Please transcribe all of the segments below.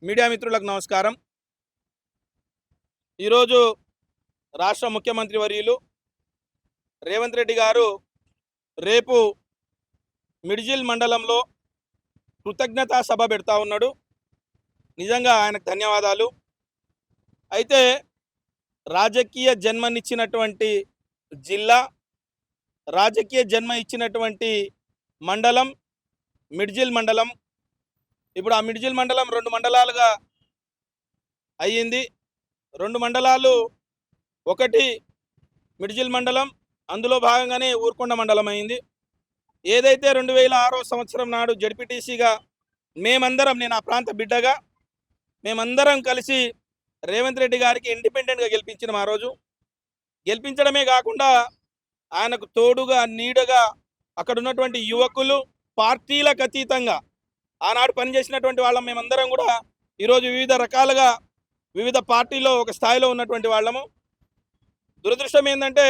Media మిత్రులకు నమస్కారం. ఈరోజు రాష్ట్ర ముఖ్యమంత్రి వర్యులు రేవంత్ రెడ్డి గారు రేపు మిడ్జిల్ మండలంలో కృతజ్ఞతా సభ పెడతా ఉన్నాడు. నిజంగా ఆయనకు ధన్యవాదాలు. అయితే రాజకీయ జన్మనిచ్చినటువంటి జిల్లా, రాజకీయ జన్మ ఇచ్చినటువంటి మండలం మిడ్జిల్ మండలం. ఇప్పుడు ఆ మిడ్జిల్ మండలం 2 మండలాలుగా అయ్యింది. 2 మండలాలు, ఒకటి మిడ్జిల్ మండలం, అందులో భాగంగానే ఊర్కొండ మండలం అయింది. ఏదైతే 2006 సంవత్సరం నాడు జడ్పీటీసీగా మేమందరం, నేను ఆ ప్రాంత బిడ్డగా మేమందరం కలిసి రేవంత్ రెడ్డి గారికి ఇండిపెండెంట్గా గెలిపించినాం. ఆ రోజు గెలిపించడమే కాకుండా ఆయనకు తోడుగా నీడగా అక్కడ ఉన్నటువంటి యువకులు, పార్టీలకు అతీతంగా ఆనాడు పనిచేసినటువంటి వాళ్ళం మేమందరం కూడా ఈరోజు వివిధ రకాలుగా వివిధ పార్టీలో ఒక స్థాయిలో ఉన్నటువంటి వాళ్ళము. దురదృష్టం ఏంటంటే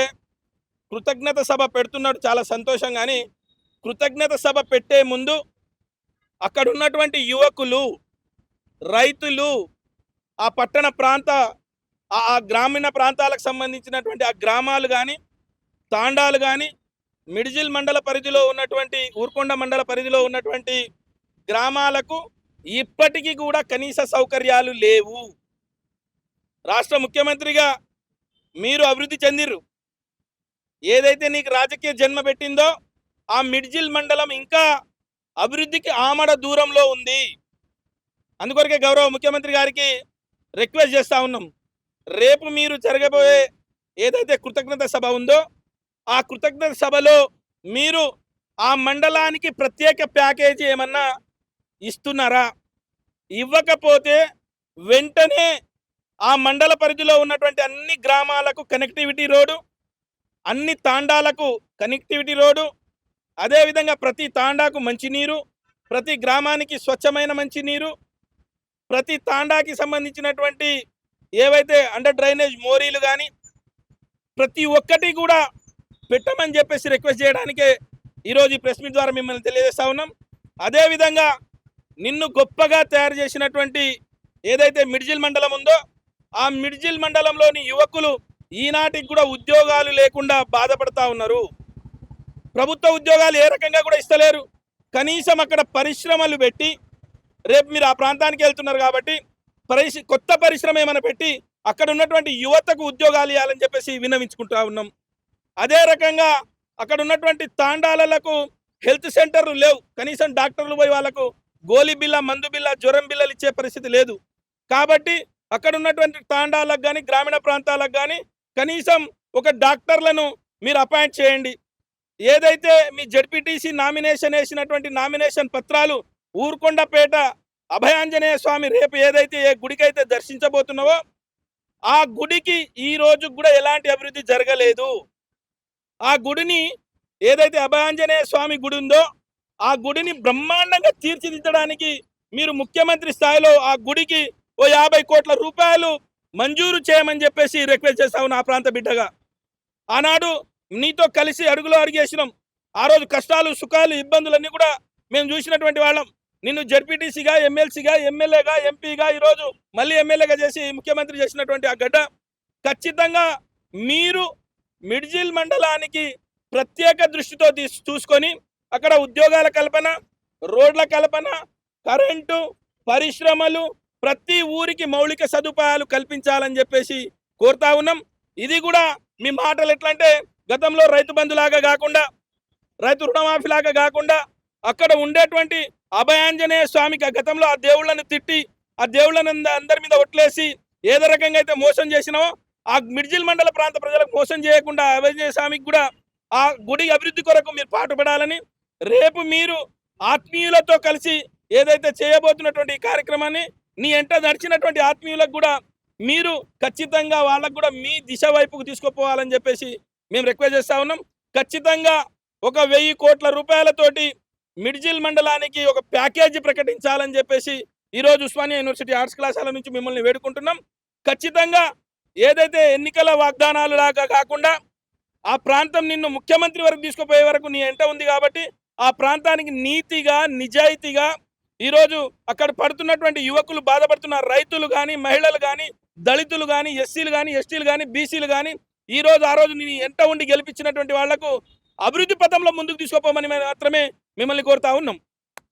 కృతజ్ఞత సభ పెడుతున్నాడు, చాలా సంతోషం. కానీ కృతజ్ఞత సభ పెట్టే ముందు అక్కడ ఉన్నటువంటి యువకులు, రైతులు, ఆ పట్టణ ప్రాంత ఆ గ్రామీణ ప్రాంతాలకు సంబంధించినటువంటి ఆ గ్రామాలు కానీ, తాండాలు కానీ, మిడ్జిల్ మండల పరిధిలో ఉన్నటువంటి ఊర్కొండ మండల పరిధిలో ఉన్నటువంటి గ్రామాలకు ఇప్పటికీ కూడా కనీస సౌకర్యాలు లేవు. రాష్ట్ర ముఖ్యమంత్రిగా మీరు అభివృద్ధి చెందిర్రు. ఏదైతే నీకు రాజకీయ జన్మ పెట్టిందో ఆ మిడ్జిల్ మండలం ఇంకా అభివృద్ధికి ఆమడ దూరంలో ఉంది. అందుకొరకే గౌరవ ముఖ్యమంత్రి గారికి రిక్వెస్ట్ చేస్తూ ఉన్నాం, రేపు మీరు జరగబోయే ఏదైతే కృతజ్ఞత సభ ఉందో ఆ కృతజ్ఞత సభలో మీరు ఆ మండలానికి ప్రత్యేక ప్యాకేజీ ఏమన్నా ఇస్తున్నారా? ఇవ్వకపోతే వెంటనే ఆ మండల పరిధిలో ఉన్నటువంటి అన్ని గ్రామాలకు కనెక్టివిటీ రోడ్డు, అన్ని తాండాలకు కనెక్టివిటీ రోడ్డు, అదేవిధంగా ప్రతి తాండాకు మంచినీరు, ప్రతి గ్రామానికి స్వచ్ఛమైన మంచినీరు, ప్రతి తాండాకి సంబంధించినటువంటి ఏవైతే అండర్ డ్రైనేజ్ మోరీలు కానీ ప్రతి ఒక్కటి కూడా పెట్టమని చెప్పేసి రిక్వెస్ట్ చేయడానికే ఈరోజు ఈ ప్రెస్ మీట్ ద్వారా మిమ్మల్ని తెలియజేస్తా ఉన్నాం. అదేవిధంగా నిన్ను గొప్పగా తయారు చేసినటువంటి ఏదైతే మిడ్జిల్ మండలం ఉందో ఆ మిడ్జిల్ మండలంలోని యువకులు ఈనాటికి కూడా ఉద్యోగాలు లేకుండా బాధపడతా ఉన్నారు. ప్రభుత్వ ఉద్యోగాలు ఏ రకంగా కూడా ఇస్తలేరు. కనీసం అక్కడ పరిశ్రమలు పెట్టి, రేపు మీరు ఆ ప్రాంతానికి వెళ్తున్నారు కాబట్టి కొత్త పరిశ్రమ ఏమైనా పెట్టి అక్కడ ఉన్నటువంటి యువతకు ఉద్యోగాలు ఇవ్వాలని చెప్పేసి విన్నవించుకుంటా ఉన్నాం. అదే రకంగా అక్కడ ఉన్నటువంటి తాండాలకు హెల్త్ సెంటర్లు లేవు. కనీసం డాక్టర్లు పోయి వాళ్ళకు గోలీ బిల్ల, మందు బిల్ల, జ్వరం బిల్లలు ఇచ్చే పరిస్థితి లేదు. కాబట్టి అక్కడ ఉన్నటువంటి తాండాలకు కానీ గ్రామీణ ప్రాంతాలకు కానీ కనీసం ఒక డాక్టర్లను మీరు అపాయింట్ చేయండి. ఏదైతే మీ జడ్పీటీసీ నామినేషన్ వేసినటువంటి నామినేషన్ పత్రాలు ఊర్కొండపేట అభయాంజనేయ స్వామి రేపు ఏదైతే ఏ గుడికైతే దర్శించబోతున్నావో ఆ గుడికి ఈ రోజు కూడా ఎలాంటి అభివృద్ధి జరగలేదు. ఆ గుడిని ఏదైతే అభయాంజనేయ స్వామి గుడి ఉందో ఆ గుడిని బ్రహ్మాండంగా తీర్చిదిద్దడానికి మీరు ముఖ్యమంత్రి స్థాయిలో ఆ గుడికి ఓ 50 కోట్ల రూపాయలు మంజూరు చేయమని చెప్పేసి రిక్వెస్ట్ చేస్తా ఉన్నా. ఆ ప్రాంత బిడ్డగా ఆనాడు నీతో కలిసి అడుగులో అడిగేసినాం. ఆ రోజు కష్టాలు, సుఖాలు, ఇబ్బందులన్నీ కూడా మేము చూసినటువంటి వాళ్ళం. నిన్ను జడ్పీటీసీగా, ఎమ్మెల్సీగా, ఎమ్మెల్యేగా, ఎంపీగా, ఈరోజు మళ్ళీ ఎమ్మెల్యేగా చేసి ముఖ్యమంత్రి చేసినటువంటి ఆ గడ్డ ఖచ్చితంగా మీరు మిడ్జిల్ మండలానికి ప్రత్యేక దృష్టితో చూసుకొని అక్కడ ఉద్యోగాల కల్పన, రోడ్ల కల్పన, కరెంటు, పరిశ్రమలు, ప్రతి ఊరికి మౌలిక సదుపాయాలు కల్పించాలని చెప్పేసి కోరుతా ఉన్నాం. ఇది కూడా మీ మాటలు ఎట్లా అంటే గతంలో రైతు బంధులాగా కాకుండా, రైతు రుణమాఫీలాగా కాకుండా అక్కడ ఉండేటువంటి అభయాంజనేయ స్వామికి గతంలో ఆ దేవుళ్ళను తిట్టి ఆ దేవుళ్ళని అందరి మీద ఒట్లేసి ఏదో రకంగా అయితే మోసం చేసినావో ఆ మిడ్జిల్ మండల ప్రాంత ప్రజలకు మోసం చేయకుండా అభయాంజనేయ స్వామికి కూడా ఆ గుడి అభివృద్ధి కొరకు మీరు పాటుపడాలని, రేపు మీరు ఆత్మీయులతో కలిసి ఏదైతే చేయబోతున్నటువంటి ఈ కార్యక్రమాన్ని నీ ఎంట నడిచినటువంటి ఆత్మీయులకు కూడా మీరు ఖచ్చితంగా వాళ్ళకు కూడా మీ దిశ వైపుకు తీసుకుపోవాలని చెప్పేసి మేము రిక్వెస్ట్ చేస్తా ఉన్నాం. ఖచ్చితంగా ఒక 1000 కోట్ల రూపాయలతోటి మిడ్జిల్ మండలానికి ఒక ప్యాకేజీ ప్రకటించాలని చెప్పేసి ఈరోజు ఉస్మానియా యూనివర్సిటీ ఆర్ట్స్ కళాశాల నుంచి మిమ్మల్ని వేడుకుంటున్నాం. ఖచ్చితంగా ఏదైతే ఎన్నికల వాగ్దానాలు లాగా కాకుండా ఆ ప్రాంతం నిన్ను ముఖ్యమంత్రి వరకు తీసుకుపోయే వరకు నీ ఎంట ఉంది కాబట్టి ఆ ప్రాంతానికి నీతిగా, నిజాయితీగా ఈరోజు అక్కడ పడుతున్నటువంటి యువకులు బాధపడుతున్న రైతులు కానీ, మహిళలు కానీ, దళితులు కానీ, ఎస్సీలు కానీ, ఎస్టీలు కానీ, బీసీలు కానీ ఈరోజు ఆ రోజు నేను ఎంట ఉండి గెలిపించినటువంటి వాళ్లకు అభివృద్ధి పథంలో ముందుకు తీసుకుపోమని మాత్రమే మిమ్మల్ని కోరుతా ఉన్నాం.